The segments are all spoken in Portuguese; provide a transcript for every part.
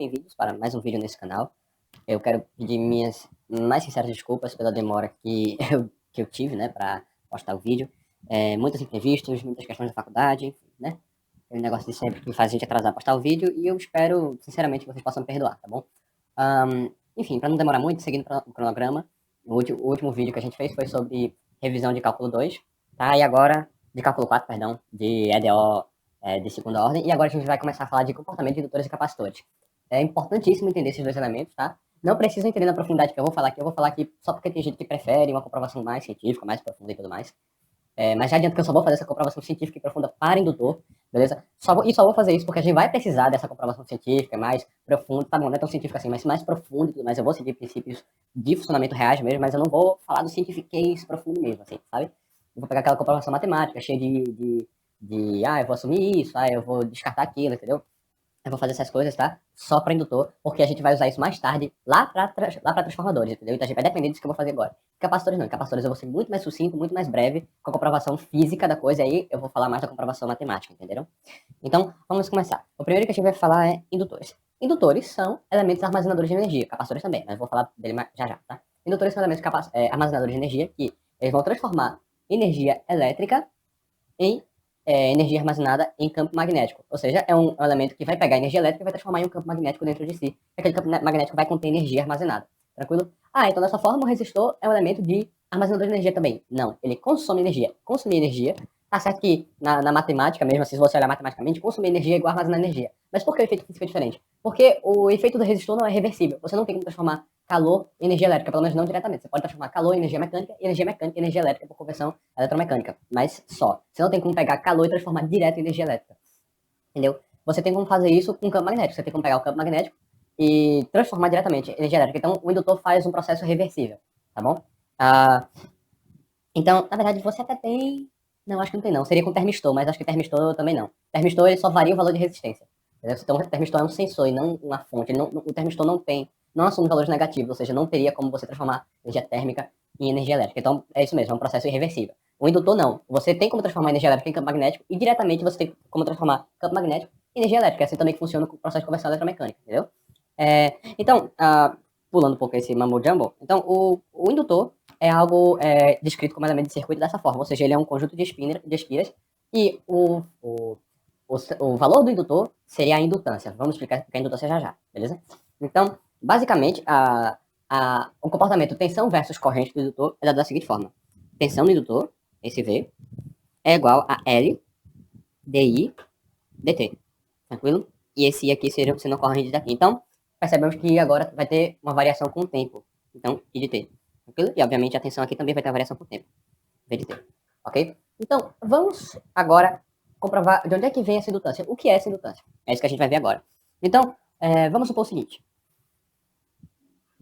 bem-vindos para mais um vídeo nesse canal. Eu quero pedir minhas mais sinceras desculpas pela demora que eu tive, né, para postar o vídeo. Muitos imprevistos, muitas questões da faculdade, enfim, né? Aquele negócio de sempre que faz a gente atrasar postar o vídeo e eu espero, sinceramente, que vocês possam me perdoar, tá bom? Enfim, para não demorar muito, seguindo o cronograma, o último vídeo que a gente fez foi sobre revisão de cálculo 2, tá? E agora, de cálculo 4, perdão, de EDO de segunda ordem, e agora a gente vai começar a falar de comportamento de indutores e capacitores. É importantíssimo entender esses dois elementos, tá? Não precisa entender na profundidade que eu vou falar aqui só porque tem gente que prefere uma comprovação mais científica, mais profunda e tudo mais. Mas já adianto que eu só vou fazer essa comprovação científica e profunda para indutor, beleza? Só vou fazer isso porque a gente vai precisar dessa comprovação científica mais profunda, tá bom, não é tão científica assim, mas mais profunda e tudo mais. Eu vou seguir princípios de funcionamento reais mesmo, mas eu não vou falar do cientifiquez profundo mesmo, assim, sabe? Eu vou pegar aquela comprovação matemática cheia eu vou assumir isso, eu vou descartar aquilo, entendeu? Eu vou fazer essas coisas, tá? Só para indutor, porque a gente vai usar isso mais tarde lá para transformadores, entendeu? Então a gente vai depender disso que eu vou fazer agora. Capacitores não, capacitores eu vou ser muito mais sucinto, muito mais breve, com a comprovação física da coisa, aí eu vou falar mais da comprovação matemática, entenderam? Então, vamos começar. O primeiro que a gente vai falar é indutores. Indutores são elementos armazenadores de energia, capacitores também, mas eu vou falar dele já, tá? Indutores são elementos armazenadores de energia que eles vão transformar energia elétrica em energia armazenada em campo magnético. Ou seja, é um elemento que vai pegar energia elétrica e vai transformar em um campo magnético dentro de si. Aquele campo magnético vai conter energia armazenada. Tranquilo? Então dessa forma o resistor é um elemento de armazenador de energia também. Não, ele consome energia. Consumir energia, tá certo que na matemática mesmo, se você olhar matematicamente, consumir energia é igual a armazenar energia. Mas por que o efeito físico é diferente? Porque o efeito do resistor não é reversível. Você não tem como transformar calor em energia elétrica, pelo menos não diretamente. Você pode transformar calor em energia mecânica em energia elétrica por conversão eletromecânica, mas só. Você não tem como pegar calor e transformar direto em energia elétrica, entendeu? Você tem como fazer isso com campo magnético. Você tem como pegar o campo magnético e transformar diretamente em energia elétrica. Então, o indutor faz um processo reversível, tá bom? Então, na verdade, você até tem... Não, acho que não tem não. Seria com termistor, mas acho que termistor também não. Termistor, ele só varia o valor de resistência. Então, o termistor é um sensor e não uma fonte. O termistor não assume valores negativos, ou seja, não teria como você transformar energia térmica em energia elétrica. Então, é isso mesmo, é um processo irreversível. O indutor não. Você tem como transformar energia elétrica em campo magnético e diretamente você tem como transformar campo magnético em energia elétrica. Assim também que funciona com o processo de conversão eletromecânica, entendeu? Então, pulando um pouco esse mambo jumbo, então o indutor é algo descrito como elemento de circuito dessa forma, ou seja, ele é um conjunto de espiras e o valor do indutor seria a indutância. Vamos explicar o que é a indutância já, beleza? Então, basicamente, o comportamento tensão versus corrente do indutor é dado da seguinte forma. Tensão do indutor, esse V, é igual a L dI dt. Tranquilo? E esse I aqui seria sendo a corrente daqui. Então, percebemos que agora vai ter uma variação com o tempo. Então, I de T. Tranquilo? E, obviamente, a tensão aqui também vai ter uma variação com o tempo. V de T. Ok? Então, vamos agora comprovar de onde é que vem essa indutância. O que é essa indutância? É isso que a gente vai ver agora. Então, vamos supor o seguinte.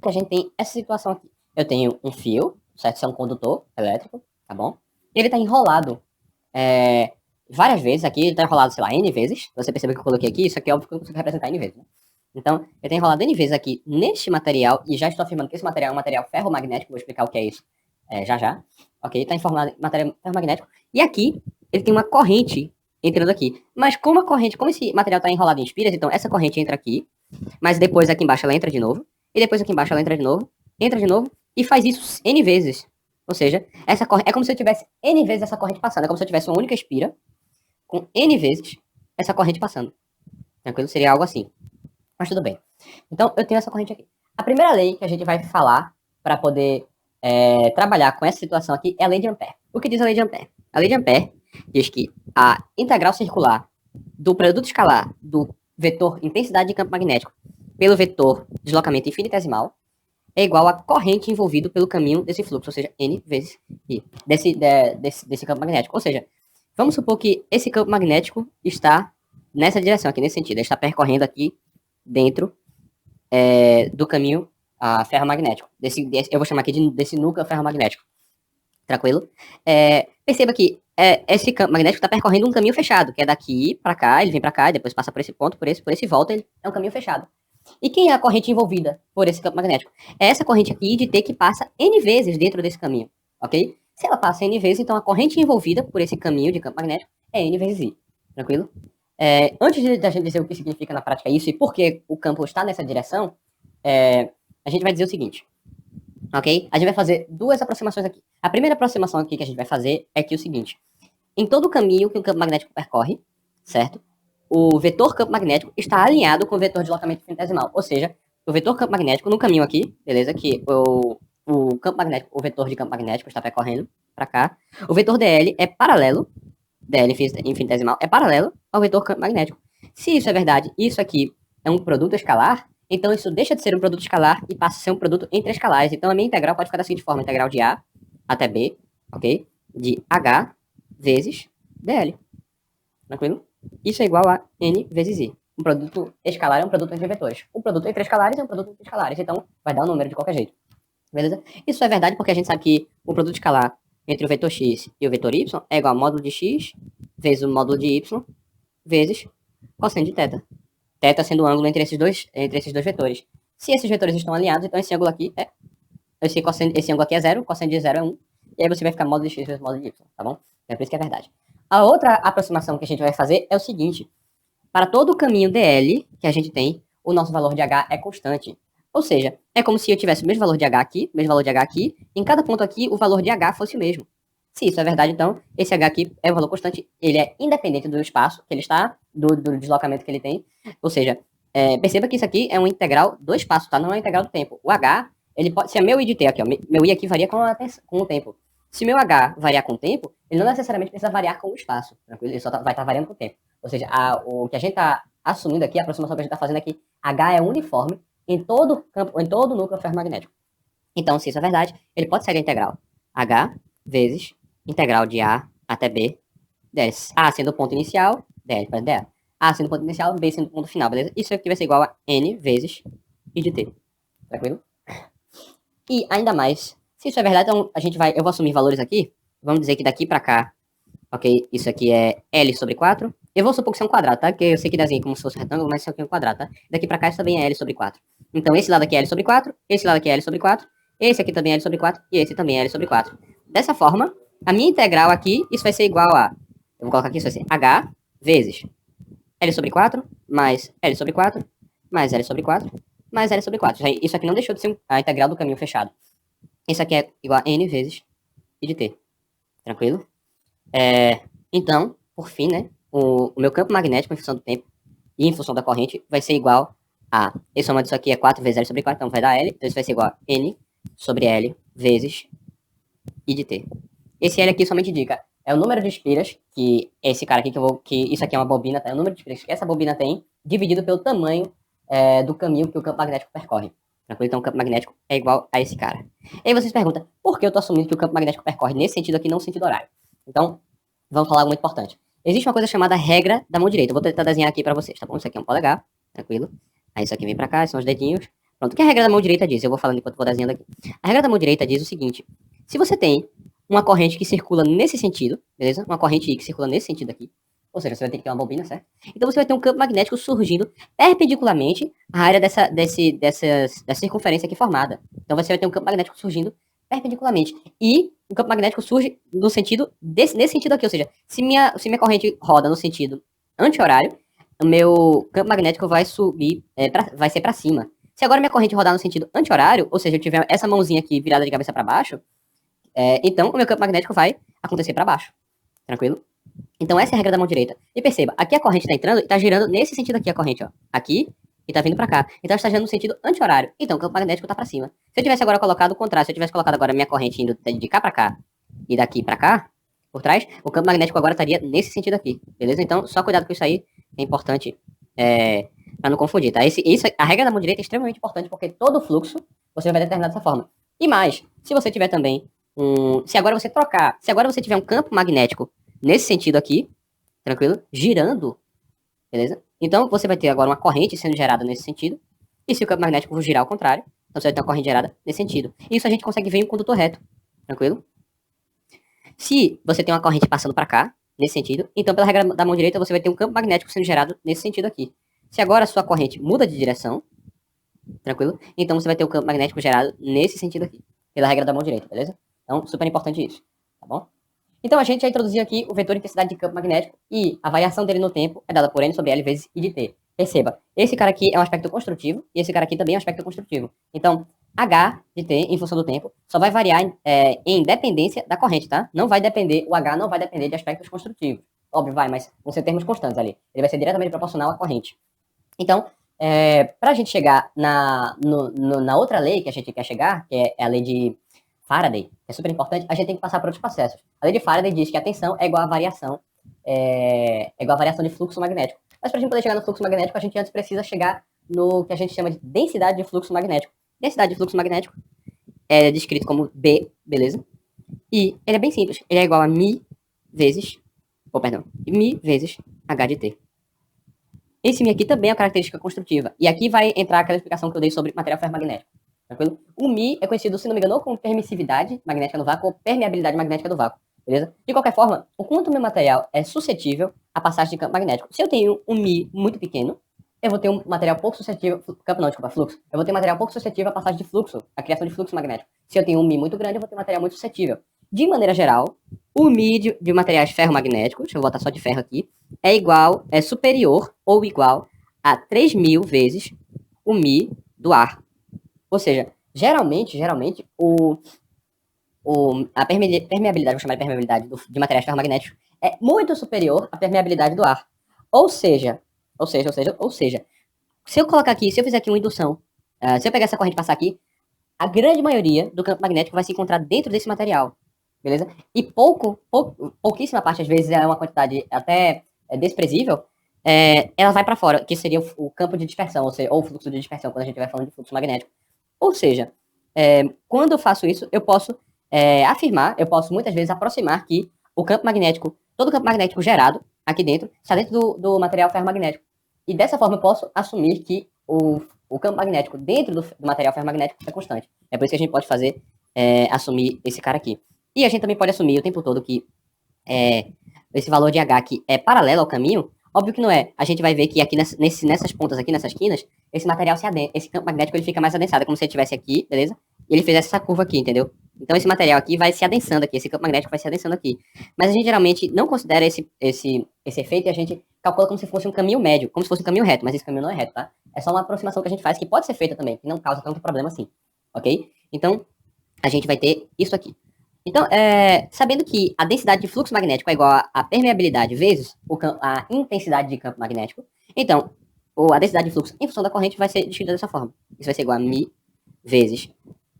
Que a gente tem essa situação aqui. Eu tenho um fio, certo? Isso é um condutor elétrico, tá bom? E ele está enrolado várias vezes aqui. Ele está enrolado, sei lá, N vezes. Você percebeu que eu coloquei aqui? Isso aqui é óbvio que eu consigo representar N vezes, né? Então, ele está enrolado N vezes aqui neste material. E já estou afirmando que esse material é um material ferromagnético. Vou explicar o que é isso já. Ok? Está informado em material ferromagnético. E aqui, ele tem uma corrente entrando aqui. Mas como esse material está enrolado em espiras, então essa corrente entra aqui. Mas depois aqui embaixo ela entra de novo. E depois aqui embaixo ela entra de novo, e faz isso N vezes. Ou seja, essa corrente, é como se eu tivesse N vezes essa corrente passando. É como se eu tivesse uma única espira com N vezes essa corrente passando. Tranquilo? Seria algo assim. Mas tudo bem. Então, eu tenho essa corrente aqui. A primeira lei que a gente vai falar para poder trabalhar com essa situação aqui é a lei de Ampère. O que diz a lei de Ampère? A lei de Ampère diz que a integral circular do produto escalar do vetor intensidade de campo magnético pelo vetor deslocamento infinitesimal é igual à corrente envolvida pelo caminho desse fluxo, ou seja, N vezes I, desse campo magnético. Ou seja, vamos supor que esse campo magnético está nessa direção aqui, nesse sentido. Ele está percorrendo aqui dentro do caminho ferromagnético. Eu vou chamar aqui desse núcleo ferromagnético. Tranquilo? Perceba que esse campo magnético está percorrendo um caminho fechado, que é daqui para cá, ele vem para cá, e depois passa por esse ponto, por esse e volta, ele é um caminho fechado. E quem é a corrente envolvida por esse campo magnético? É essa corrente aqui de T que passa N vezes dentro desse caminho, ok? Se ela passa N vezes, então a corrente envolvida por esse caminho de campo magnético é N vezes I, tranquilo? Da gente dizer o que significa na prática isso e por que o campo está nessa direção, a gente vai dizer o seguinte, ok? A gente vai fazer duas aproximações aqui. A primeira aproximação aqui que a gente vai fazer é que o seguinte, em todo o caminho que o campo magnético percorre, certo? O vetor campo magnético está alinhado com o vetor deslocamento infinitesimal, ou seja, o vetor campo magnético no caminho aqui, beleza? Que o campo magnético, o vetor de campo magnético está percorrendo para cá. O vetor dl é paralelo, dl infinitesimal é paralelo ao vetor campo magnético. Se isso é verdade, isso aqui é um produto escalar, então isso deixa de ser um produto escalar e passa a ser um produto entre escalares. Então a minha integral pode ficar da seguinte forma, integral de A até B, ok? De H vezes dl. Tranquilo? Isso é igual a n vezes i. Um produto escalar é um produto entre vetores. Um produto entre escalares é um produto entre escalares. Então vai dar um número de qualquer jeito. Beleza? Isso é verdade porque a gente sabe que o produto escalar entre o vetor x e o vetor y é igual ao módulo de x vezes o módulo de y vezes cosseno de θ. Θ sendo o ângulo entre esses dois vetores. Se esses vetores estão alinhados, então esse ângulo aqui é... Esse ângulo aqui é 0, cosseno de 0 é 1. E aí você vai ficar módulo de x vezes módulo de y, tá bom? É por isso que é verdade. A outra aproximação que a gente vai fazer é o seguinte. Para todo o caminho dl que a gente tem, o nosso valor de h é constante. Ou seja, é como se eu tivesse o mesmo valor de h aqui, em cada ponto aqui o valor de h fosse o mesmo. Se isso é verdade, então, esse h aqui é o valor constante, ele é independente do espaço que ele está, do deslocamento que ele tem. Ou seja, perceba que isso aqui é uma integral do espaço, tá? Não é uma integral do tempo. O h, ele pode, se é meu i de t aqui, ó, meu i aqui varia com o tempo. Se meu h variar com o tempo, ele não necessariamente precisa variar com o espaço, tranquilo? Ele só vai estar variando com o tempo. Ou seja, o que a gente está assumindo aqui, a aproximação que a gente está fazendo aqui, h é uniforme em todo o núcleo ferromagnético. Então, se isso é verdade, ele pode ser a integral h vezes integral de a até b, dl. A sendo o ponto inicial, dl para dl. A sendo o ponto inicial, b sendo o ponto final, beleza? Isso aqui vai ser igual a n vezes i de t. Tranquilo? E ainda mais, se isso é verdade, então eu vou assumir valores aqui. Vamos dizer que daqui para cá, ok, isso aqui é L sobre 4. Eu vou supor que isso é um quadrado, tá? Porque eu sei que desenho como se fosse um retângulo, mas isso aqui é um quadrado, tá? Daqui para cá isso também é L sobre 4. Então esse lado aqui é L sobre 4, esse lado aqui é L sobre 4, esse aqui também é L sobre 4 e esse também é L sobre 4. Dessa forma, a minha integral aqui, isso vai ser igual a... Eu vou colocar aqui, isso vai ser H vezes L sobre 4 mais L sobre 4 mais L sobre 4 mais L sobre 4. Isso aqui não deixou de ser a integral do caminho fechado. Isso aqui é igual a N vezes I de T. Tranquilo? Então, por fim, né? O meu campo magnético em função do tempo e em função da corrente vai ser igual a... A soma disso aqui é 4 vezes L sobre 4, então vai dar L. Então isso vai ser igual a N sobre L vezes I de T. Esse L aqui somente indica é o número de espiras que esse cara aqui que isso aqui é uma bobina, tá? É o número de espiras que essa bobina tem dividido pelo tamanho do caminho que o campo magnético percorre. Tranquilo? Então o campo magnético é igual a esse cara. E aí vocês perguntam, por que eu tô assumindo que o campo magnético percorre nesse sentido aqui, não no sentido horário? Então, vamos falar algo muito importante. Existe uma coisa chamada regra da mão direita. Eu vou tentar desenhar aqui pra vocês, tá bom? Isso aqui é um polegar, tranquilo? Aí isso aqui vem pra cá, são os dedinhos. Pronto, o que a regra da mão direita diz? Eu vou falando enquanto vou desenhando aqui. A regra da mão direita diz o seguinte, se você tem uma corrente que circula nesse sentido, beleza? Uma corrente I que circula nesse sentido aqui, ou seja, você vai ter que ter uma bobina, certo? Então você vai ter um campo magnético surgindo perpendicularmente à área dessa circunferência aqui formada. Então você vai ter um campo magnético surgindo perpendicularmente. E o campo magnético surge no sentido nesse sentido aqui, ou seja, se minha corrente roda no sentido anti-horário, o meu campo magnético vai subir, vai ser para cima. Se agora minha corrente rodar no sentido anti-horário, ou seja, eu tiver essa mãozinha aqui virada de cabeça para baixo, então o meu campo magnético vai acontecer para baixo. Tranquilo? Então essa é a regra da mão direita. E perceba, aqui a corrente está entrando e está girando nesse sentido aqui a corrente, ó. Aqui e está vindo para cá. Então está girando no sentido anti-horário. Então o campo magnético está para cima. Se eu tivesse agora colocado o contrário, se eu tivesse colocado agora minha corrente indo de cá para cá e daqui para cá, por trás, o campo magnético agora estaria nesse sentido aqui. Beleza? Então só cuidado com isso aí. É importante para não confundir, tá? A regra da mão direita é extremamente importante porque todo fluxo você vai determinar dessa forma. E mais, se você tiver também se agora você tiver um campo magnético nesse sentido aqui, tranquilo? Girando, beleza? Então você vai ter agora uma corrente sendo gerada nesse sentido. E se o campo magnético girar ao contrário, então você vai ter uma corrente gerada nesse sentido. Isso a gente consegue ver em um condutor reto, tranquilo? Se você tem uma corrente passando para cá, nesse sentido, então pela regra da mão direita você vai ter um campo magnético sendo gerado nesse sentido aqui. Se agora a sua corrente muda de direção, tranquilo? Então você vai ter o campo magnético gerado nesse sentido aqui, pela regra da mão direita, beleza? Então, super importante isso, tá bom? Então a gente já introduziu aqui o vetor de intensidade de campo magnético e a variação dele no tempo é dada por N sobre L vezes I de T. Perceba, esse cara aqui é um aspecto construtivo e esse cara aqui também é um aspecto construtivo. Então, H de T, em função do tempo, só vai variar em dependência da corrente, tá? Não vai depender, o H não vai depender de aspectos construtivos. Óbvio, vai, mas vão ser termos constantes ali. Ele vai ser diretamente proporcional à corrente. Então, para a gente chegar na outra lei que a gente quer chegar, que é a lei de Faraday, que é super importante, a gente tem que passar por outros processos. A lei de Faraday diz que a tensão é igual à variação, de fluxo magnético. Mas para a gente poder chegar no fluxo magnético, a gente antes precisa chegar no que a gente chama de densidade de fluxo magnético. Densidade de fluxo magnético é descrito como B, beleza? E ele é bem simples. Ele é igual a mi vezes H de T. Esse mi aqui também é uma característica construtiva. E aqui vai entrar aquela explicação que eu dei sobre material ferromagnético. Tranquilo? O Mi é conhecido, se não me engano, como permissividade magnética no vácuo ou permeabilidade magnética do vácuo. Beleza? De qualquer forma, o quanto meu material é suscetível à passagem de campo magnético. Se eu tenho um Mi muito pequeno, eu vou ter um material pouco suscetível. Campo não, desculpa, fluxo. Eu vou ter material pouco suscetível à passagem de fluxo, à criação de fluxo magnético. Se eu tenho um Mi muito grande, eu vou ter material muito suscetível. De maneira geral, o Mi de materiais ferromagnéticos, deixa eu botar só de ferro aqui, é superior ou igual a 3.000 vezes o Mi do ar. Ou seja, geralmente a permeabilidade, vou chamar de permeabilidade de materiais ferromagnéticos, é muito superior à permeabilidade do ar. Ou seja, se eu colocar aqui, se eu fizer aqui uma indução, se eu pegar essa corrente e passar aqui, a grande maioria do campo magnético vai se encontrar dentro desse material, beleza? E pouquíssima parte, às vezes é uma quantidade até desprezível, ela vai para fora, que seria o campo de dispersão, ou o fluxo de dispersão, quando a gente estiver falando de fluxo magnético. Ou seja, quando eu faço isso, eu posso afirmar, eu posso muitas vezes aproximar que o campo magnético, todo o campo magnético gerado aqui dentro, está dentro do material ferromagnético. E dessa forma eu posso assumir que o campo magnético dentro do material ferromagnético é constante. É por isso que a gente pode fazer, assumir esse cara aqui. E a gente também pode assumir o tempo todo que esse valor de H aqui é paralelo ao caminho. Óbvio que não é. A gente vai ver que aqui nessas pontas aqui, nessas quinas, esse material esse campo magnético ele fica mais adensado, é como se ele estivesse aqui, beleza? E ele fizesse essa curva aqui, entendeu? Então esse material aqui vai se adensando aqui, esse campo magnético vai se adensando aqui. Mas a gente geralmente não considera esse efeito e a gente calcula como se fosse um caminho médio, como se fosse um caminho reto, mas esse caminho não é reto, tá? É só uma aproximação que a gente faz que pode ser feita também, que não causa tanto problema assim, ok? Então a gente vai ter isso aqui. Então, sabendo que a densidade de fluxo magnético é igual a permeabilidade vezes a intensidade de campo magnético, então a densidade de fluxo em função da corrente vai ser descrita dessa forma. Isso vai ser igual a mi vezes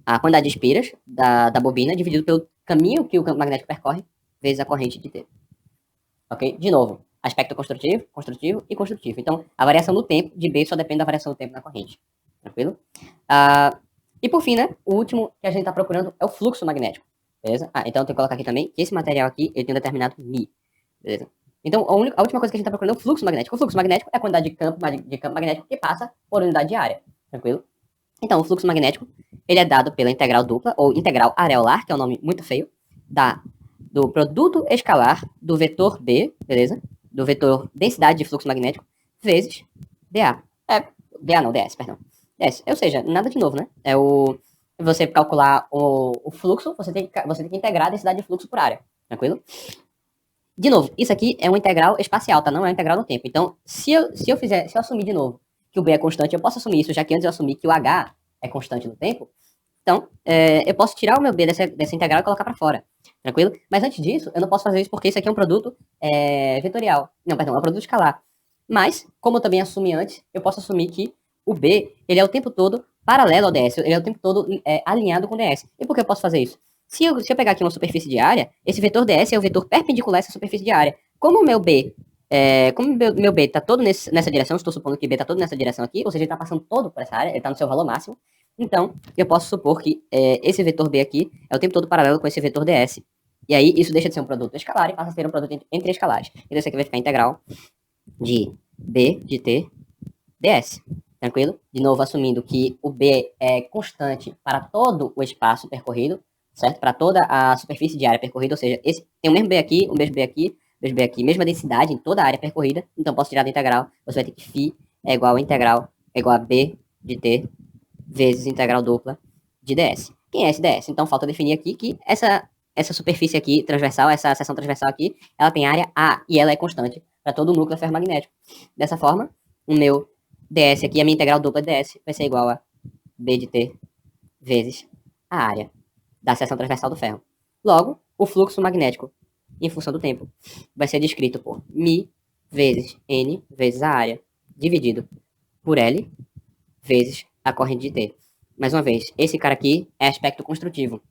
a quantidade de espiras da bobina dividido pelo caminho que o campo magnético percorre vezes a corrente de T. Ok? De novo, aspecto construtivo, construtivo e construtivo. Então, a variação do tempo de B só depende da variação do tempo na corrente. Tranquilo? E por fim, né, o último que a gente está procurando é o fluxo magnético. Beleza? Então eu tenho que colocar aqui também que esse material aqui ele tem um determinado Mi. Beleza? Então a última coisa que a gente está procurando é o fluxo magnético. O fluxo magnético é a quantidade de campo magnético que passa por unidade de área. Tranquilo? Então o fluxo magnético ele é dado pela integral dupla, ou integral areolar, que é um nome muito feio, do produto escalar do vetor B, beleza? Do vetor densidade de fluxo magnético, vezes dA. dA não, ds, perdão. ds, ou seja, nada de novo, né? Você calcular o fluxo, você tem que integrar a densidade de fluxo por área, tranquilo? De novo, isso aqui é uma integral espacial, tá? Não é uma integral no tempo. Então, se eu assumir de novo que o B é constante, eu posso assumir isso, já que antes eu assumi que o H é constante no tempo. Então, eu posso tirar o meu B dessa integral e colocar para fora, tranquilo? Mas antes disso, eu não posso fazer isso porque isso aqui é um produto vetorial. Não, perdão, é um produto escalar. Mas, como eu também assumi antes, eu posso assumir que o B, ele é o tempo todo paralelo ao ds, ele é o tempo todo alinhado com o ds. E por que eu posso fazer isso? Se eu pegar aqui uma superfície de área, esse vetor ds é o vetor perpendicular a essa superfície de área. Como o meu B meu B está todo nessa direção, estou supondo que B está todo nessa direção aqui, ou seja, ele está passando todo por essa área, ele está no seu valor máximo. Então, eu posso supor que esse vetor B aqui é o tempo todo paralelo com esse vetor ds. E aí, isso deixa de ser um produto escalar e passa a ser um produto entre escalares. Então, isso aqui vai ficar integral de B de T ds. Tranquilo? De novo, assumindo que o B é constante para todo o espaço percorrido, certo? Para toda a superfície de área percorrida, ou seja, tem o mesmo B aqui, o mesmo B aqui, mesmo B aqui, mesma densidade em toda a área percorrida, então posso tirar da integral, você vai ter que φ é igual a integral, é igual a B de T vezes integral dupla de ds. Quem é esse ds? Então falta definir aqui que essa superfície aqui, transversal, essa seção transversal aqui, ela tem área A, e ela é constante para todo o núcleo ferromagnético. Dessa forma, o meu ds aqui, a minha integral dupla de ds, vai ser igual a b de t vezes a área da seção transversal do ferro. Logo, o fluxo magnético, em função do tempo, vai ser descrito por μ vezes n vezes a área, dividido por L vezes a corrente de T. Mais uma vez, esse cara aqui é aspecto construtivo.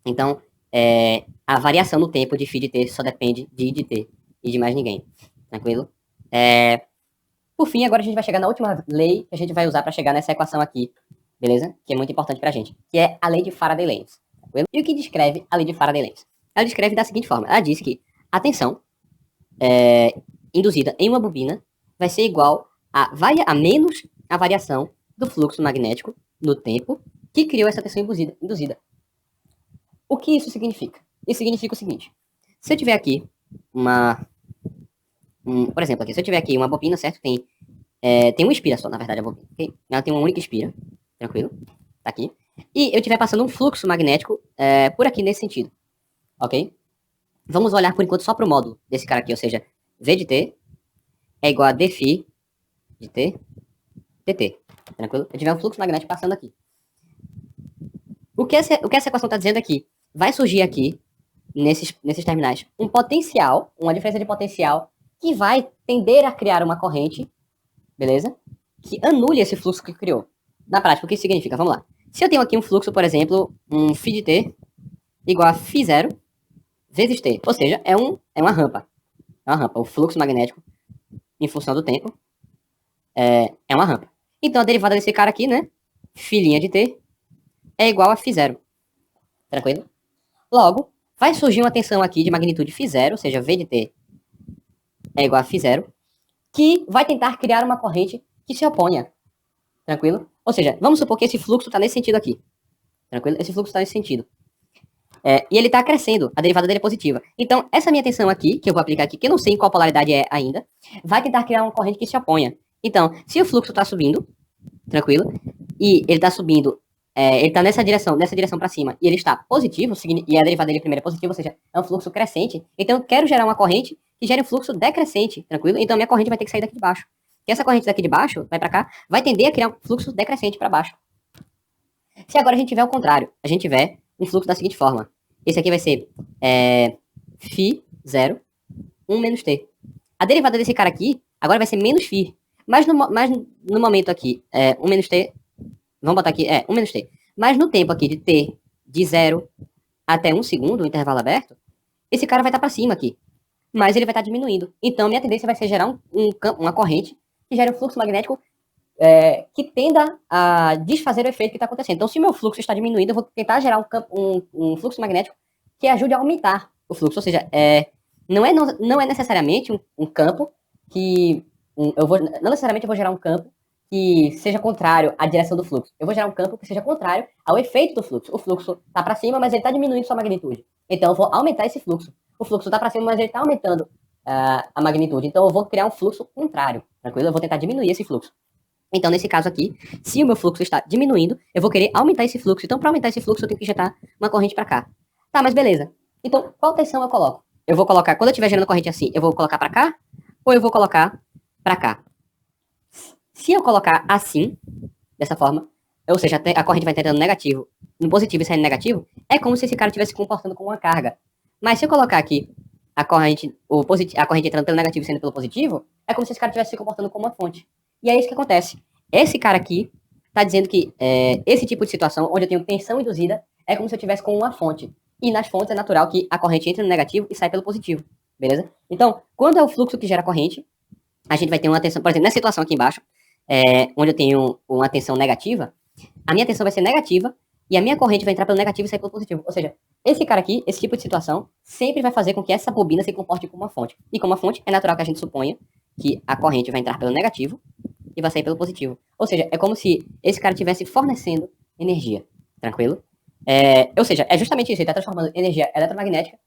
Então, a variação no tempo de φ de T só depende de I de T e de mais ninguém. Tranquilo? Por fim, agora a gente vai chegar na última lei que a gente vai usar para chegar nessa equação aqui, beleza? Que é muito importante pra gente, que é a lei de Faraday-Lenz. Tranquilo? E o que descreve a lei de Faraday-Lenz? Ela descreve da seguinte forma. Ela diz que a tensão induzida em uma bobina vai ser igual a menos a variação do fluxo magnético no tempo que criou essa tensão induzida. O que isso significa? Isso significa o seguinte. Se eu tiver aqui por exemplo, aqui, se eu tiver aqui uma bobina, certo? Tem uma espira só, na verdade, a bobina. Okay? Ela tem uma única espira. Tranquilo? Tá aqui. E eu estiver passando um fluxo magnético por aqui nesse sentido. Ok? Vamos olhar por enquanto só para o módulo desse cara aqui, ou seja, V de T é igual a dφ de T dt. Tranquilo? Eu tiver um fluxo magnético passando aqui. O que essa equação está dizendo aqui? Vai surgir aqui, nesses terminais, um potencial, uma diferença de potencial, que vai tender a criar uma corrente, beleza? Que anule esse fluxo que criou. Na prática, o que isso significa? Vamos lá. Se eu tenho aqui um fluxo, por exemplo, um φ de T igual a φ0 vezes T, ou seja, é uma rampa. É uma rampa. O fluxo magnético, em função do tempo, é uma rampa. Então, a derivada desse cara aqui, né, φ' de T, é igual a φ0. Tranquilo? Logo, vai surgir uma tensão aqui de magnitude φ0, ou seja, V de T é igual a φ0, que vai tentar criar uma corrente que se oponha. Tranquilo? Ou seja, vamos supor que esse fluxo está nesse sentido aqui. Tranquilo? Esse fluxo está nesse sentido. E ele está crescendo, a derivada dele é positiva. Então, essa minha tensão aqui, que eu vou aplicar aqui, que eu não sei em qual polaridade é ainda, vai tentar criar uma corrente que se oponha. Então, se o fluxo está subindo, tranquilo, e ele está subindo, ele está nessa direção para cima, e ele está positivo, e a derivada dele primeiro é positiva, ou seja, é um fluxo crescente, então eu quero gerar uma corrente que gere um fluxo decrescente, tranquilo? Então, a minha corrente vai ter que sair daqui de baixo. E essa corrente daqui de baixo, vai para cá, vai tender a criar um fluxo decrescente para baixo. Se agora a gente tiver o contrário, a gente tiver um fluxo da seguinte forma. Esse aqui vai ser φ0, 1 menos t. A derivada desse cara aqui, agora vai ser menos φ. Mas no momento aqui, 1 menos t, vamos botar aqui, 1 menos t. Mas no tempo aqui de t de 0 até 1 segundo, o intervalo aberto, esse cara vai estar para cima aqui. Mas ele vai estar diminuindo. Então, minha tendência vai ser gerar uma corrente que gere um fluxo magnético que tenda a desfazer o efeito que está acontecendo. Então, se o meu fluxo está diminuindo, eu vou tentar gerar um fluxo magnético que ajude a aumentar o fluxo. Ou seja, não é necessariamente um campo que... não necessariamente eu vou gerar um campo que seja contrário à direção do fluxo. Eu vou gerar um campo que seja contrário ao efeito do fluxo. O fluxo está para cima, mas ele está diminuindo sua magnitude. Então, eu vou aumentar esse fluxo. O fluxo está para cima, mas ele está aumentando a magnitude. Então, eu vou criar um fluxo contrário. Tranquilo? Eu vou tentar diminuir esse fluxo. Então, nesse caso aqui, se o meu fluxo está diminuindo, eu vou querer aumentar esse fluxo. Então, para aumentar esse fluxo, eu tenho que injetar uma corrente para cá. Tá, mas beleza. Então, qual tensão eu coloco? Eu vou colocar, quando eu estiver gerando corrente assim, eu vou colocar para cá ou eu vou colocar para cá? Se eu colocar assim, dessa forma, ou seja, a corrente vai entrando negativo, no positivo e saindo negativo, é como se esse cara estivesse se comportando com uma carga. Mas se eu colocar aqui a corrente entrando pelo negativo e saindo pelo positivo, é como se esse cara estivesse se comportando como uma fonte. E é isso que acontece. Esse cara aqui está dizendo que esse tipo de situação, onde eu tenho tensão induzida, é como se eu estivesse com uma fonte. E nas fontes é natural que a corrente entre no negativo e sai pelo positivo. Beleza? Então, quando é o fluxo que gera corrente, a gente vai ter uma tensão, por exemplo, nessa situação aqui embaixo, onde eu tenho uma tensão negativa, a minha tensão vai ser negativa e a minha corrente vai entrar pelo negativo e sair pelo positivo. Ou seja, esse cara aqui, esse tipo de situação, sempre vai fazer com que essa bobina se comporte como uma fonte. E como uma fonte, é natural que a gente suponha que a corrente vai entrar pelo negativo e vai sair pelo positivo. Ou seja, é como se esse cara estivesse fornecendo energia. Tranquilo? Ou seja, é justamente isso. Ele está transformando energia eletromagnética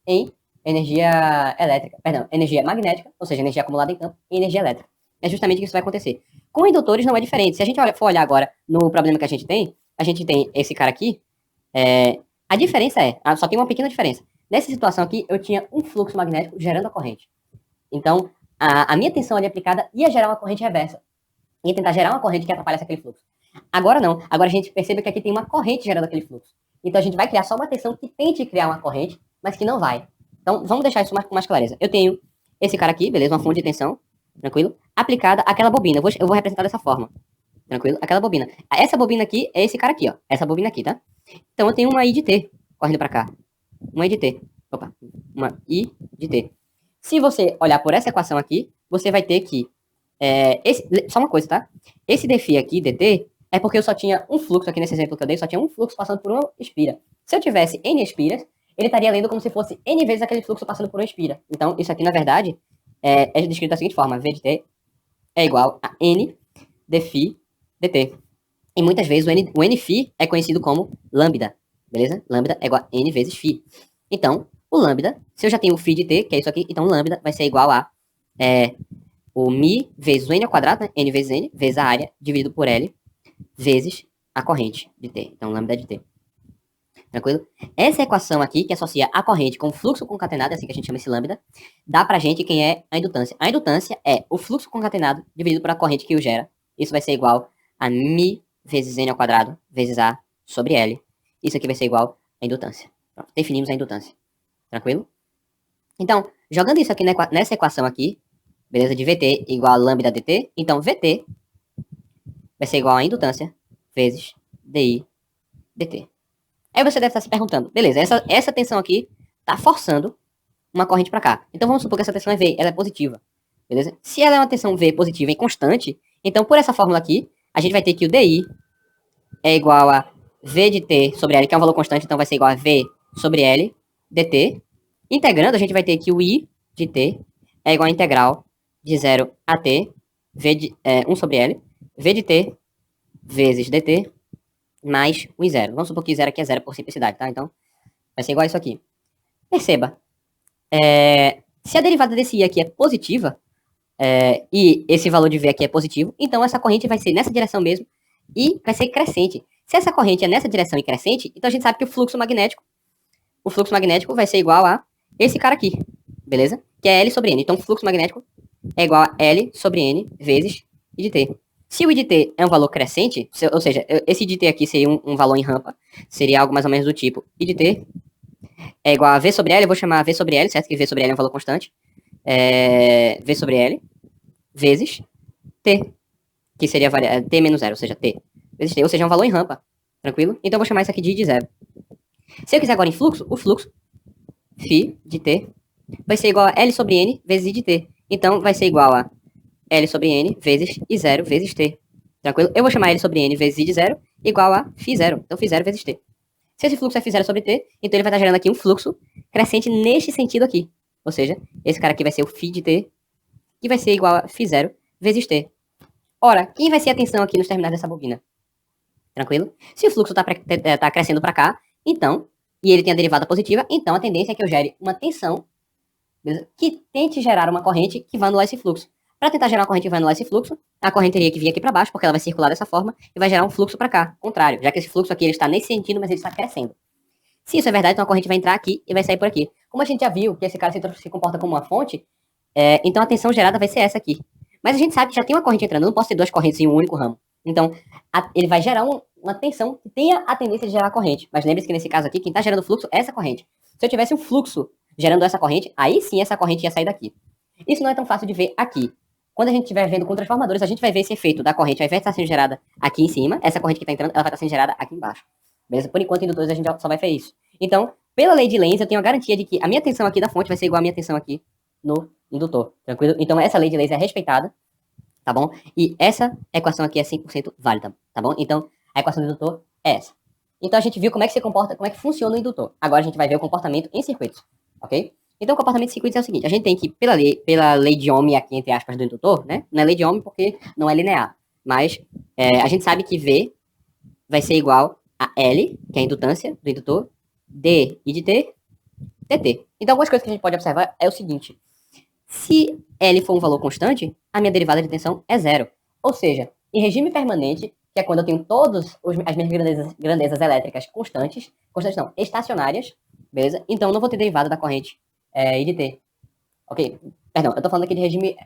em energia elétrica. Perdão, energia magnética, ou seja, energia acumulada em campo, em energia elétrica. É justamente isso que vai acontecer. Com indutores não é diferente. Se a gente for olhar agora no problema que a gente tem esse cara aqui, A diferença só tem uma pequena diferença. Nessa situação aqui, eu tinha um fluxo magnético gerando a corrente. Então, a minha tensão ali aplicada ia gerar uma corrente reversa. Ia tentar gerar uma corrente que atrapalhasse aquele fluxo. Agora não. Agora a gente percebe que aqui tem uma corrente gerando aquele fluxo. Então a gente vai criar só uma tensão que tente criar uma corrente, mas que não vai. Então vamos deixar isso com mais clareza. Eu tenho esse cara aqui, beleza? Uma fonte de tensão, tranquilo? Aplicada àquela bobina. Eu vou representar dessa forma, tranquilo? Aquela bobina. Essa bobina aqui é esse cara aqui, ó. Essa bobina aqui, tá? Então eu tenho uma I de T correndo pra cá. Uma I de T. Opa. Uma I de T. Se você olhar por essa equação aqui, você vai ter que só uma coisa, tá? Esse dφ aqui, dt, é porque eu só tinha um fluxo, aqui nesse exemplo que eu dei, só tinha um fluxo passando por uma espira. Se eu tivesse n espiras, ele estaria lendo como se fosse n vezes aquele fluxo passando por uma espira. Então, isso aqui, na verdade, é descrito da seguinte forma: v de t é igual a n dφ dt. E muitas vezes o nφ é conhecido como lambda, beleza? Lambda é igual a n vezes φ. Então, o lambda, se eu já tenho o φ de t, que é isso aqui, então lambda vai ser igual a o mi vezes o n ao quadrado, né? N vezes a área, dividido por L, vezes a corrente de T. Então, lambda de T. Tranquilo? Essa equação aqui, que associa a corrente com o fluxo concatenado, é assim que a gente chama esse lambda, dá pra gente quem é a indutância. A indutância é o fluxo concatenado dividido por a corrente que o gera. Isso vai ser igual a mi vezes n ao quadrado, vezes a sobre L. Isso aqui vai ser igual à indutância. Pronto, definimos a indutância. Tranquilo? Então, jogando isso aqui nessa equação aqui, beleza? De VT igual a lambda dt. Então, VT vai ser igual a indutância vezes DI dt. Aí você deve estar se perguntando, beleza, essa tensão aqui está forçando uma corrente para cá. Então, vamos supor que essa tensão é V, ela é positiva, beleza? Se ela é uma tensão V positiva e constante, então, por essa fórmula aqui, a gente vai ter que o DI é igual a V de T sobre L, que é um valor constante, então vai ser igual a V sobre L dt. Integrando, a gente vai ter que o I de T é igual a integral de 0 a t, 1 sobre L, V de t vezes dt, mais o I0. Vamos supor que I0 aqui é zero por simplicidade, tá? Então, vai ser igual a isso aqui. Perceba, se a derivada desse I aqui é positiva, e esse valor de V aqui é positivo, então essa corrente vai ser nessa direção mesmo, e vai ser crescente. Se essa corrente é nessa direção e crescente, então a gente sabe que o fluxo magnético vai ser igual a esse cara aqui, beleza? Que é L sobre N. Então, o fluxo magnético é igual a L sobre N vezes I de T. Se o I de T é um valor crescente, ou seja, esse I de T aqui seria um valor em rampa, seria algo mais ou menos do tipo I de T é igual a V sobre L, eu vou chamar V sobre L, certo? Que V sobre L é um valor constante. V sobre L vezes T, que seria T menos zero, ou seja, T vezes T, ou seja, é um valor em rampa, tranquilo? Então eu vou chamar isso aqui de I de zero. Se eu quiser agora em fluxo, o fluxo φ de T vai ser igual a L sobre N vezes I de T. Então, vai ser igual a L sobre N vezes I0 vezes T. Tranquilo? Eu vou chamar L sobre N vezes I de 0 igual a φ0. Então, φ0 vezes T. Se esse fluxo é φ0 sobre T, então ele vai estar gerando aqui um fluxo crescente neste sentido aqui. Ou seja, esse cara aqui vai ser o φ de T, que vai ser igual a φ0 vezes T. Ora, quem vai ser a tensão aqui nos terminais dessa bobina? Tranquilo? Se o fluxo está crescendo para cá, então, e ele tem a derivada positiva, então a tendência é que eu gere uma tensão, beleza? Que tente gerar uma corrente que vai anular esse fluxo. Para tentar gerar uma corrente que vai anular esse fluxo, a corrente teria que vir aqui para baixo, porque ela vai circular dessa forma, e vai gerar um fluxo para cá, contrário, já que esse fluxo aqui ele está nesse sentido, mas ele está crescendo. Se isso é verdade, então a corrente vai entrar aqui e vai sair por aqui. Como a gente já viu que esse cara se comporta como uma fonte, então a tensão gerada vai ser essa aqui. Mas a gente sabe que já tem uma corrente entrando, eu não posso ter duas correntes em um único ramo. Então, ele vai gerar uma tensão que tenha a tendência de gerar corrente. Mas lembre-se que nesse caso aqui, quem está gerando fluxo é essa corrente. Se eu tivesse um fluxo gerando essa corrente, aí sim essa corrente ia sair daqui. Isso não é tão fácil de ver aqui. Quando a gente estiver vendo com transformadores, a gente vai ver esse efeito da corrente, ao invés de estar sendo gerada aqui em cima, essa corrente que está entrando, ela vai estar sendo gerada aqui embaixo. Beleza? Por enquanto, indutores, a gente só vai ver isso. Então, pela lei de Lenz, eu tenho a garantia de que a minha tensão aqui da fonte vai ser igual à minha tensão aqui no indutor. Tranquilo? Então, essa lei de Lenz é respeitada, tá bom? E essa equação aqui é 100% válida, tá bom? Então, a equação do indutor é essa. Então, a gente viu como é que se comporta, como é que funciona o indutor. Agora, a gente vai ver o comportamento em circuitos, ok? Então, o comportamento em circuitos é o seguinte, a gente tem que, pela lei de Ohm aqui, entre aspas, do indutor, né? Não é lei de Ohm porque não é linear, mas a gente sabe que V vai ser igual a L, que é a indutância do indutor, D e de T, dt. Então, algumas coisas que a gente pode observar é o seguinte, se L for um valor constante, a minha derivada de tensão é zero. Ou seja, em regime permanente, que é quando eu tenho as minhas grandezas elétricas constantes não, estacionárias, beleza? Então eu não vou ter derivada da corrente I de T, ok? Perdão, eu tô falando aqui de regime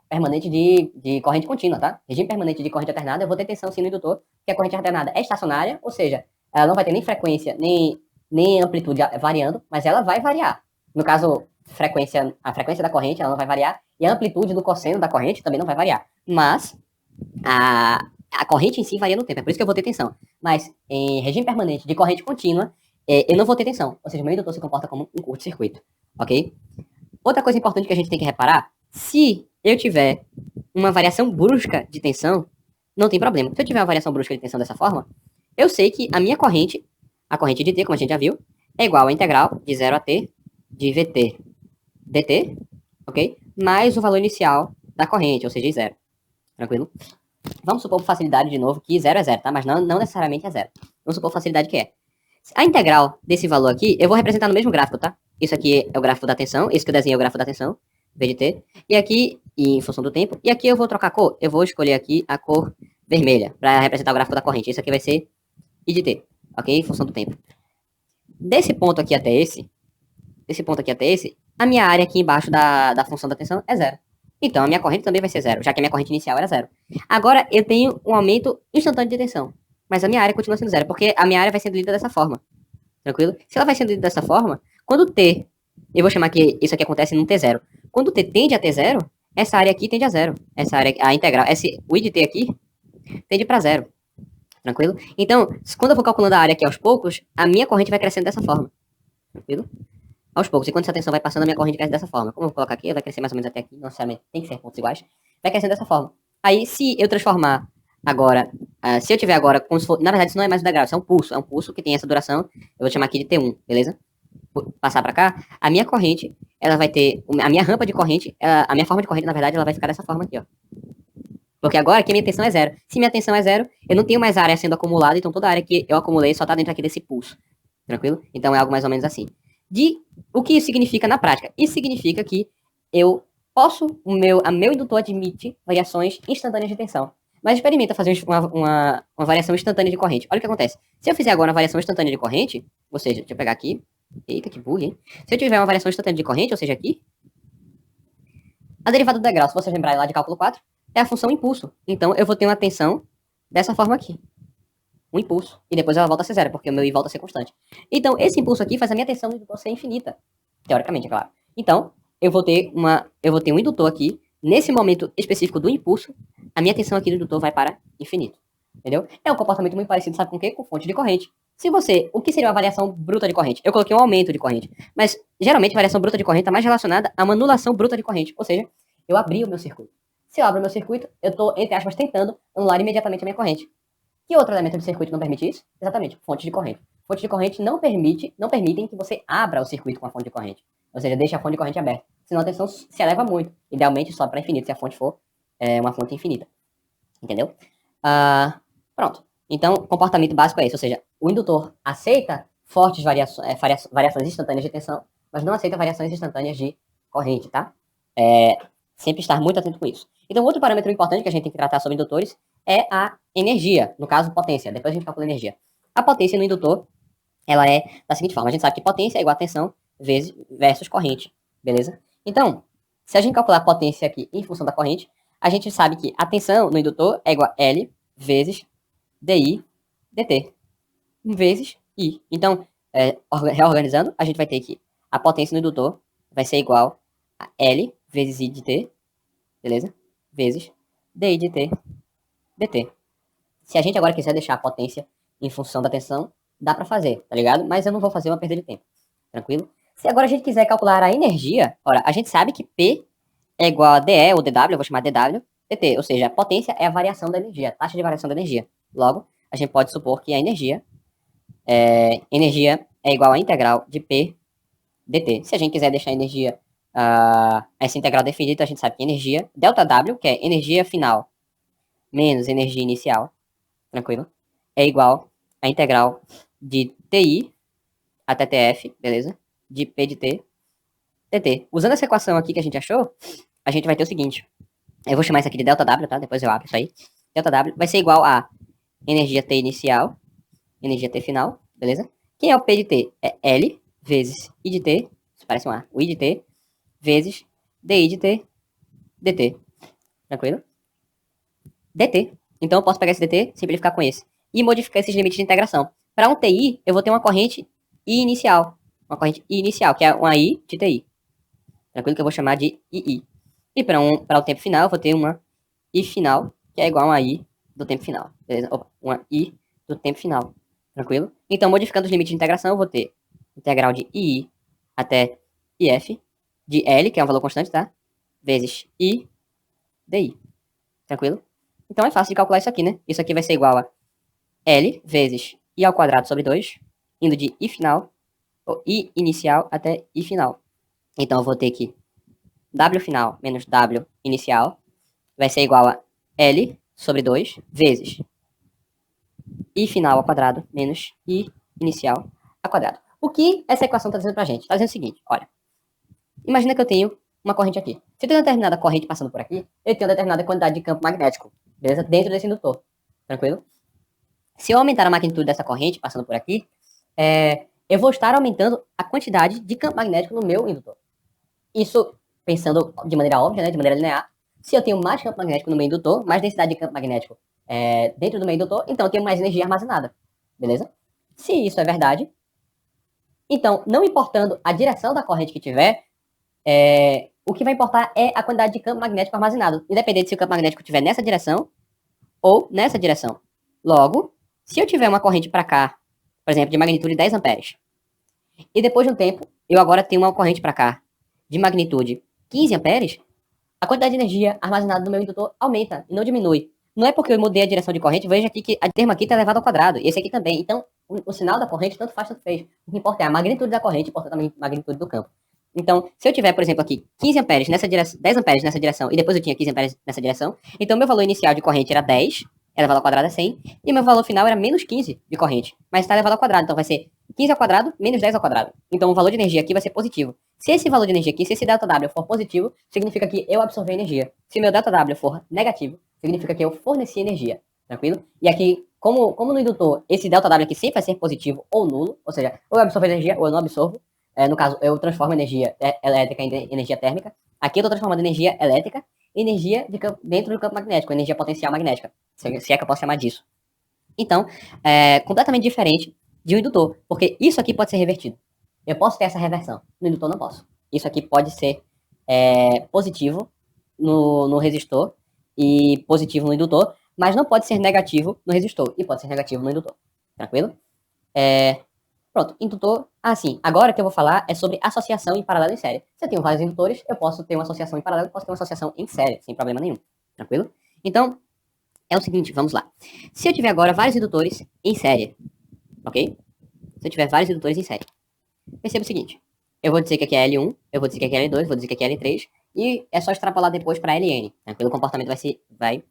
permanente de corrente contínua, tá? Regime permanente de corrente alternada, eu vou ter tensão sim no indutor, porque a corrente alternada é estacionária, ou seja, ela não vai ter nem frequência, nem amplitude variando, mas ela vai variar. No caso, a frequência da corrente ela não vai variar, e a amplitude do cosseno da corrente também não vai variar. Mas a corrente em si varia no tempo, é por isso que eu vou ter tensão. Mas em regime permanente de corrente contínua, eu não vou ter tensão, ou seja, o meu indutor se comporta como um curto-circuito, ok? Outra coisa importante que a gente tem que reparar, se eu tiver uma variação brusca de tensão, não tem problema. Se eu tiver uma variação brusca de tensão dessa forma, eu sei que a minha corrente, a corrente de T, como a gente já viu, é igual à integral de 0 a T de Vt dt, ok? Mais o valor inicial da corrente, ou seja, 0. Tranquilo? Vamos supor por facilidade de novo que 0 é 0, tá? Mas não necessariamente é 0. Vamos supor por facilidade que é. A integral desse valor aqui, eu vou representar no mesmo gráfico, tá? Isso aqui é o gráfico da tensão, esse que eu desenhei é o gráfico da tensão, V de T. E aqui, em função do tempo, e aqui eu vou trocar a cor. Eu vou escolher aqui a cor vermelha, para representar o gráfico da corrente. Isso aqui vai ser I de T, ok? Em função do tempo. Desse ponto aqui até esse, a minha área aqui embaixo da função da tensão é 0. Então, a minha corrente também vai ser 0, já que a minha corrente inicial era 0. Agora, eu tenho um aumento instantâneo de tensão, mas a minha área continua sendo 0, porque a minha área vai sendo lida dessa forma. Tranquilo? Se ela vai sendo lida dessa forma, quando T, eu vou chamar que isso aqui acontece num T0. Quando T tende a T0, essa área aqui tende a 0. Essa área, a integral, o I de T aqui, tende para 0. Tranquilo? Então, quando eu vou calculando a área aqui aos poucos, a minha corrente vai crescendo dessa forma. Tranquilo? Aos poucos. E quando essa tensão vai passando, a minha corrente cresce dessa forma. Como eu vou colocar aqui, vai crescer mais ou menos até aqui. Não necessariamente tem que ser pontos iguais. Vai crescendo dessa forma. Aí, se eu transformar agora, se eu tiver agora, como se for, na verdade, isso não é mais um degrau, isso é um pulso que tem essa duração. Eu vou chamar aqui de T1, beleza? Vou passar pra cá, a minha corrente, ela vai ter, a minha rampa de corrente, a minha forma de corrente, na verdade, ela vai ficar dessa forma aqui, ó. Porque agora aqui a minha tensão é 0. Se minha tensão é 0, eu não tenho mais área sendo acumulada, então toda a área que eu acumulei só tá dentro aqui desse pulso. Tranquilo? Então é algo mais ou menos assim. O que isso significa na prática? Isso significa que eu posso, o meu indutor admite variações instantâneas de tensão. Mas experimenta fazer uma variação instantânea de corrente. Olha o que acontece. Se eu fizer agora uma variação instantânea de corrente, ou seja, deixa eu pegar aqui. Eita, que bug, hein? Se eu tiver uma variação instantânea de corrente, ou seja, aqui, a derivada do degrau, se vocês lembrarem lá de cálculo 4, é a função impulso. Então eu vou ter uma tensão dessa forma aqui. Um impulso. E depois ela volta a ser 0, porque o meu I volta a ser constante. Então, esse impulso aqui faz a minha tensão no indutor ser infinita. Teoricamente, é claro. Então, eu vou ter um indutor aqui. Nesse momento específico do impulso, a minha tensão aqui do indutor vai para infinito. Entendeu? É um comportamento muito parecido, sabe com o quê? Com fonte de corrente. O que seria uma variação bruta de corrente? Eu coloquei um aumento de corrente. Mas, geralmente, a variação bruta de corrente está mais relacionada a uma anulação bruta de corrente. Ou seja, eu abri o meu circuito. Se eu abro o meu circuito, eu estou, entre aspas, tentando anular imediatamente a minha corrente. Que outro elemento do circuito não permite isso? Exatamente, fonte de corrente. Fonte de corrente não permitem que você abra o circuito com a fonte de corrente. Ou seja, deixa a fonte de corrente aberta. Senão a tensão se eleva muito. Idealmente sobe para infinito, se a fonte for uma fonte infinita. Entendeu? Pronto. Então, comportamento básico é esse. Ou seja, o indutor aceita fortes variações instantâneas de tensão, mas não aceita variações instantâneas de corrente, tá? Sempre estar muito atento com isso. Então, outro parâmetro importante que a gente tem que tratar sobre indutores é a energia, no caso, potência. Depois a gente calcula a energia. A potência no indutor, ela é da seguinte forma. A gente sabe que potência é igual a tensão versus corrente, beleza? Então, se a gente calcular a potência aqui em função da corrente, a gente sabe que a tensão no indutor é igual a L vezes DI dt vezes I. Então, reorganizando, a gente vai ter que a potência no indutor vai ser igual a L vezes I de T, beleza? Vezes DI de T dt. Se a gente agora quiser deixar a potência em função da tensão, dá pra fazer, tá ligado? Mas eu não vou fazer uma perda de tempo, tranquilo? Se agora a gente quiser calcular a energia, ora, a gente sabe que P é igual a DE ou DW, eu vou chamar DW, dt, ou seja, a potência é a variação da energia, a taxa de variação da energia. Logo, a gente pode supor que a energia é igual a integral de P dt. Se a gente quiser deixar a energia, essa integral definida, a gente sabe que energia, ΔW, que é energia final, menos energia inicial, tranquilo? É igual a integral de TI até TF, beleza? De P de T, dt. Usando essa equação aqui que a gente achou, a gente vai ter o seguinte. Eu vou chamar isso aqui de ΔW, tá? Depois eu abro isso aí. ΔW vai ser igual a energia T inicial, energia T final, beleza? Quem é o P de T? É L vezes I de T, isso parece um A, o I de T, vezes DI de T, dt. Tranquilo? dt. Então eu posso pegar esse dt, simplificar com esse. E modificar esses limites de integração. Para um TI, eu vou ter uma corrente I inicial. Uma corrente I inicial, que é uma I de TI. Tranquilo? Que eu vou chamar de II. E para o tempo final, eu vou ter uma I final, que é igual a uma I do tempo final. Beleza? Opa, uma I do tempo final. Tranquilo? Então, modificando os limites de integração, eu vou ter integral de II até IF, de L, que é um valor constante, tá? Vezes I DI. Tranquilo? Então é fácil de calcular isso aqui, né? Isso aqui vai ser igual a L vezes I ao quadrado sobre 2, indo de I final, ou I inicial até I final. Então eu vou ter que W final menos W inicial vai ser igual a L sobre 2 vezes I final ao quadrado menos I inicial ao quadrado. O que essa equação está dizendo pra gente? Está dizendo o seguinte, olha. Imagina que eu tenho uma corrente aqui. Se eu tenho uma determinada corrente passando por aqui, eu tenho uma determinada quantidade de campo magnético, beleza? Dentro desse indutor. Tranquilo? Se eu aumentar a magnitude dessa corrente passando por aqui, eu vou estar aumentando a quantidade de campo magnético no meu indutor. Isso, pensando de maneira óbvia, né, de maneira linear, se eu tenho mais campo magnético no meu indutor, mais densidade de campo magnético dentro do meu indutor, então eu tenho mais energia armazenada. Beleza? Se isso é verdade, então, não importando a direção da corrente que tiver, o que vai importar é a quantidade de campo magnético armazenado, independente se o campo magnético estiver nessa direção ou nessa direção. Logo, se eu tiver uma corrente para cá, por exemplo, de magnitude 10 amperes, e depois de um tempo, eu agora tenho uma corrente para cá de magnitude 15 amperes, a quantidade de energia armazenada no meu indutor aumenta e não diminui. Não é porque eu mudei a direção de corrente, veja aqui que a termo aqui está elevado ao quadrado, e esse aqui também. Então, o sinal da corrente tanto faz, tanto fez. O que importa é a magnitude da corrente, portanto, a magnitude do campo. Então, se eu tiver, por exemplo, aqui 15 amperes nessa direção, 10 amperes nessa direção, e depois eu tinha 15 amperes nessa direção, então meu valor inicial de corrente era 10, elevado ao quadrado é 100, e meu valor final era menos 15 de corrente, mas está elevado ao quadrado, então vai ser 15 ao quadrado menos 10 ao quadrado. Então o valor de energia aqui vai ser positivo. Se esse valor de energia aqui, se esse ΔW for positivo, significa que eu absorvi energia. Se meu ΔW for negativo, significa que eu forneci energia. Tranquilo? E aqui, como no indutor, esse ΔW aqui sempre vai ser positivo ou nulo, ou seja, ou eu absorvo energia ou eu não absorvo. No caso, eu transformo energia elétrica em energia térmica. Aqui eu estou transformando energia elétrica em energia dentro do campo magnético, energia potencial magnética, se é que eu posso chamar disso. Então, é completamente diferente de um indutor, porque isso aqui pode ser revertido. Eu posso ter essa reversão, no indutor não posso. Isso aqui pode ser positivo no resistor e positivo no indutor, mas não pode ser negativo no resistor e pode ser negativo no indutor. Tranquilo? Pronto, indutor. Sim, agora que eu vou falar é sobre associação em paralelo em série. Se eu tenho vários indutores, eu posso ter uma associação em paralelo, posso ter uma associação em série, sem problema nenhum. Tranquilo? Então, é o seguinte, vamos lá. Se eu tiver agora vários indutores em série, ok? Se eu tiver vários indutores em série, perceba o seguinte. Eu vou dizer que aqui é L1, eu vou dizer que aqui é L2, vou dizer que aqui é L3, e é só extrapolar depois para Ln. Tranquilo? O comportamento vai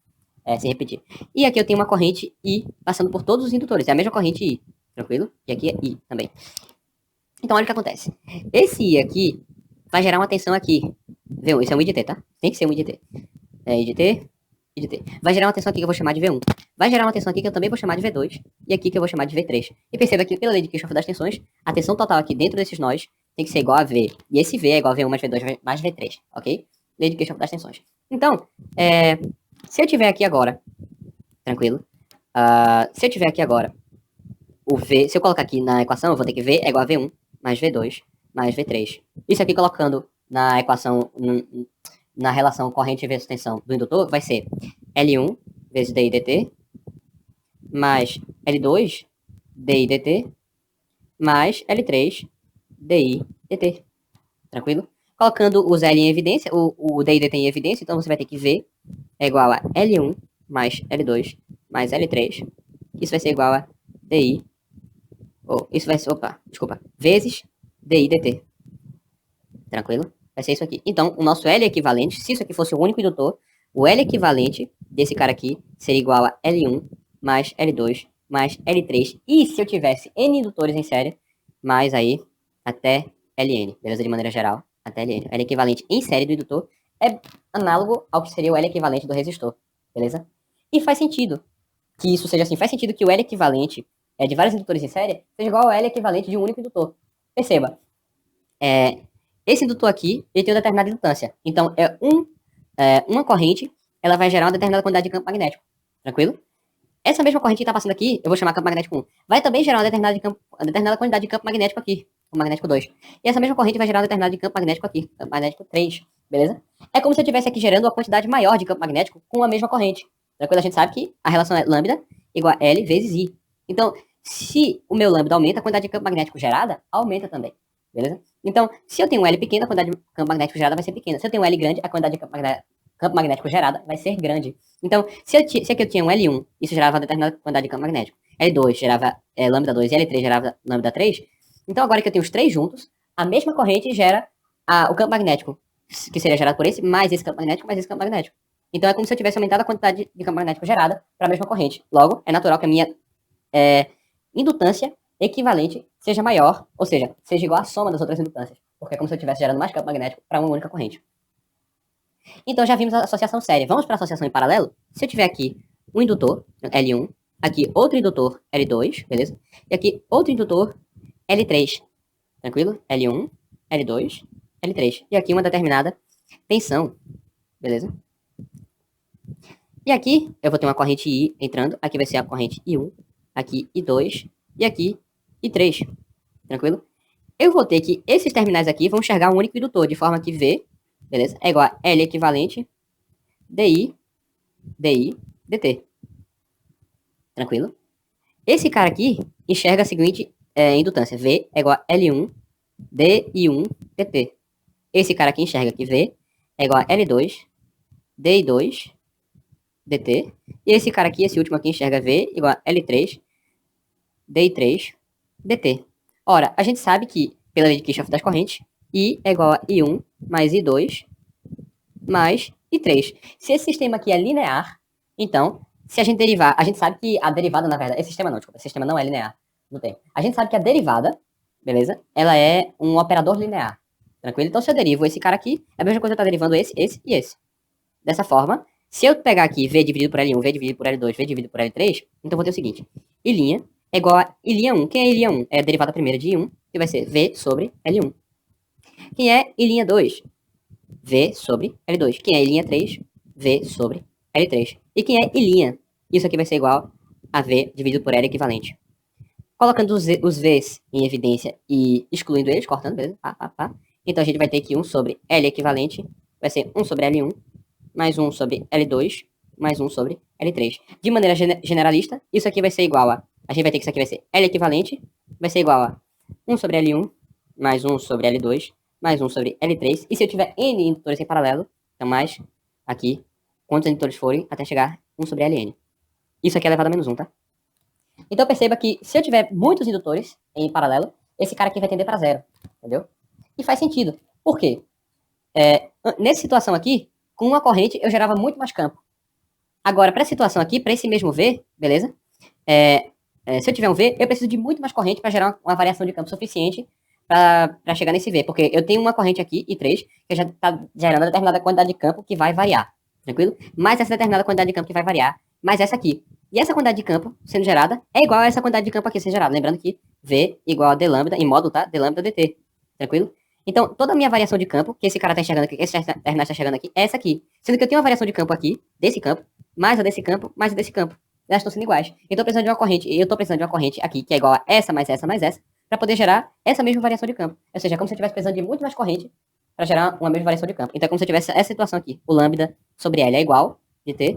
se repetir. E aqui eu tenho uma corrente I passando por todos os indutores, é a mesma corrente I. Tranquilo? E aqui é I também. Então, olha o que acontece. Esse I aqui vai gerar uma tensão aqui. V1, isso é um I de T, tá? Tem que ser um I de T. I de T, I de T. Vai gerar uma tensão aqui que eu vou chamar de V1. Vai gerar uma tensão aqui que eu também vou chamar de V2. E aqui que eu vou chamar de V3. E perceba que, pela lei de Kirchhoff das tensões, a tensão total aqui dentro desses nós tem que ser igual a V. E esse V é igual a V1 mais V2 mais V3, ok? Lei de Kirchhoff das tensões. Então, se eu tiver aqui agora, tranquilo? Se eu tiver aqui agora o V, se eu colocar aqui na equação, eu vou ter que V é igual a V1 mais V2 mais V3. Isso aqui colocando na equação, na relação corrente vezes tensão do indutor, vai ser L1 vezes DI dt mais L2 DI dt mais L3 DI dt. Tranquilo? Colocando os L em evidência, o DI dt em evidência, então você vai ter que V é igual a L1 mais L2 mais L3. Isso vai ser igual a DI isso vai ser, vezes DI dt. Tranquilo? Vai ser isso aqui. Então, o nosso L equivalente, se isso aqui fosse o único indutor, o L equivalente desse cara aqui seria igual a L1 mais L2 mais L3. E se eu tivesse N indutores em série, mais aí até Ln, beleza? De maneira geral, até Ln. L equivalente em série do indutor é análogo ao que seria o L equivalente do resistor, beleza? E faz sentido. que isso seja assim. Faz sentido que o L equivalente de vários indutores em série seja igual ao L equivalente de um único indutor. Perceba, esse indutor aqui, ele tem uma determinada indutância. Então, uma corrente, ela vai gerar uma determinada quantidade de campo magnético. Tranquilo? Essa mesma corrente que está passando aqui, eu vou chamar campo magnético 1, vai também gerar uma determinada quantidade de campo magnético aqui, o magnético 2. E essa mesma corrente vai gerar uma determinada de campo magnético aqui, campo magnético 3, beleza? É como se eu estivesse aqui gerando uma quantidade maior de campo magnético com a mesma corrente. Tranquilo? A gente sabe que a relação é lambda igual a L vezes I. Então, se o meu lambda aumenta, a quantidade de campo magnético gerada aumenta também, beleza? Então, se eu tenho um L pequeno, a quantidade de campo magnético gerada vai ser pequena. Se eu tenho um L grande, a quantidade de campo magnético gerada vai ser grande. Então, se aqui eu tinha um L1, isso gerava uma determinada quantidade de campo magnético. L2 gerava lambda 2 e L3 gerava lambda 3. Então, agora que eu tenho os três juntos, a mesma corrente gera o campo magnético, que seria gerado por esse, mais esse campo magnético, mais esse campo magnético. Então, é como se eu tivesse aumentado a quantidade de campo magnético gerada para a mesma corrente. Logo, é natural que a minha indutância equivalente seja maior, ou seja, seja igual à soma das outras indutâncias, porque é como se eu estivesse gerando mais campo magnético para uma única corrente. Então já vimos a associação séria. Vamos para a associação em paralelo? Se eu tiver aqui um indutor, L1, aqui outro indutor, L2, beleza? E aqui outro indutor, L3, tranquilo? L1, L2, L3. E aqui uma determinada tensão, beleza? E aqui eu vou ter uma corrente I entrando, aqui vai ser a corrente I1, aqui I2 e aqui I3, tranquilo? Eu vou ter que esses terminais aqui vão enxergar um único indutor, de forma que V, beleza? É igual a L equivalente DI, DT. Tranquilo? Esse cara aqui enxerga a seguinte indutância. V é igual a L1, DI1, DT. Esse cara aqui enxerga que V é igual a L2, DI2, DT. E esse cara aqui, esse último aqui, enxerga V igual a L3, DI3, DT. Ora, a gente sabe que, pela lei de Kirchhoff das correntes, I é igual a I1 mais I2 mais I3. Se esse sistema aqui é linear, então, se a gente derivar, a gente sabe que a derivada, na verdade, esse sistema não é linear, não tem. A gente sabe que a derivada, beleza, ela é um operador linear, tranquilo? Então, se eu derivo esse cara aqui, é a mesma coisa que eu estar derivando esse e esse. Dessa forma, se eu pegar aqui V dividido por L1, V dividido por L2, V dividido por L3, então eu vou ter o seguinte, I' é igual a I'1. Quem é I'1? É a derivada primeira de I1, que vai ser V sobre L1. Quem é I'2? V sobre L2. Quem é I'3? V sobre L3. E quem é I'? Isso aqui vai ser igual a V dividido por L equivalente. Colocando os V's em evidência e excluindo eles, cortando, beleza? Então a gente vai ter que 1 sobre L equivalente vai ser 1 sobre L1, mais 1 sobre L2, mais 1 sobre L3. De maneira generalista, isso aqui vai ser igual a gente vai ter que isso aqui vai ser L equivalente, vai ser igual a 1 sobre L1, mais 1 sobre L2, mais 1 sobre L3. E se eu tiver N indutores em paralelo, então mais aqui, quantos indutores forem, até chegar 1 sobre Ln. Isso aqui é elevado a menos 1, tá? Então perceba que se eu tiver muitos indutores em paralelo, esse cara aqui vai tender para zero, entendeu? E faz sentido. Por quê? Nessa situação aqui, com uma corrente eu gerava muito mais campo. Agora, para essa situação aqui, para esse mesmo V, beleza? Se eu tiver um V, eu preciso de muito mais corrente para gerar uma variação de campo suficiente para chegar nesse V. Porque eu tenho uma corrente aqui, I3, que já está gerando uma determinada quantidade de campo que vai variar. Tranquilo? Mais essa determinada quantidade de campo que vai variar, mais essa aqui. E essa quantidade de campo sendo gerada é igual a essa quantidade de campo aqui sendo gerada. Lembrando que V igual a d lambda, em módulo, tá? D lambda dt. Tranquilo? Então, toda a minha variação de campo, que esse cara está enxergando aqui, que esse terminal está enxergando aqui, é essa aqui. Sendo que eu tenho uma variação de campo aqui, desse campo, mais a desse campo, mais a desse campo. Elas estão sendo iguais. Então, eu tô precisando de uma corrente, e eu estou precisando de uma corrente aqui, que é igual a essa, mais essa, mais essa, para poder gerar essa mesma variação de campo. Ou seja, é como se eu estivesse precisando de muito mais corrente para gerar uma mesma variação de campo. Então, é como se eu tivesse essa situação aqui. O lambda sobre L é igual de T, e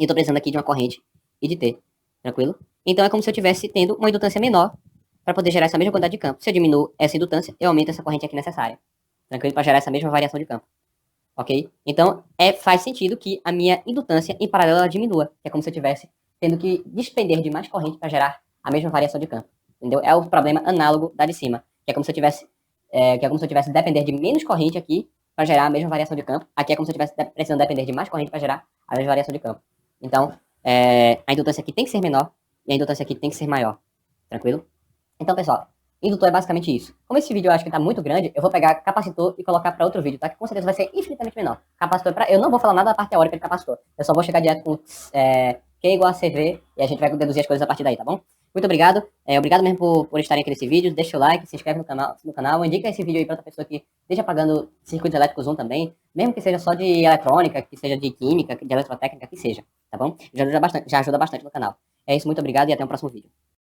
eu estou precisando aqui de uma corrente e de T. Tranquilo? Então, é como se eu estivesse tendo uma indutância menor para poder gerar essa mesma quantidade de campo. Se eu diminuo essa indutância, eu aumento essa corrente aqui necessária. Tranquilo? Para gerar essa mesma variação de campo. Ok? Então, faz sentido que a minha indutância em paralelo ela diminua. É como se eu estivesse tendo que despender de mais corrente para gerar a mesma variação de campo. Entendeu? É o problema análogo da de cima. Que é como se eu tivesse, depender de menos corrente aqui para gerar a mesma variação de campo. Aqui é como se eu estivesse precisando depender de mais corrente para gerar a mesma variação de campo. Então, a indutância aqui tem que ser menor e a indutância aqui tem que ser maior. Tranquilo? Então, pessoal, indutor é basicamente isso. Como esse vídeo eu acho que está muito grande, eu vou pegar capacitor e colocar para outro vídeo, tá? Que com certeza vai ser infinitamente menor. Capacitor, eu não vou falar nada da parte teórica de capacitor. Eu só vou chegar direto com Q igual a CV, e a gente vai deduzir as coisas a partir daí, tá bom? Muito obrigado. Obrigado mesmo por estarem aqui nesse vídeo. Deixa o like, se inscreve no canal, indica esse vídeo aí pra outra pessoa que esteja pagando circuitos elétricos 1 também, mesmo que seja só de eletrônica, que seja de química, de eletrotécnica, que seja, tá bom? Já ajuda bastante no canal. É isso, muito obrigado e até o próximo vídeo.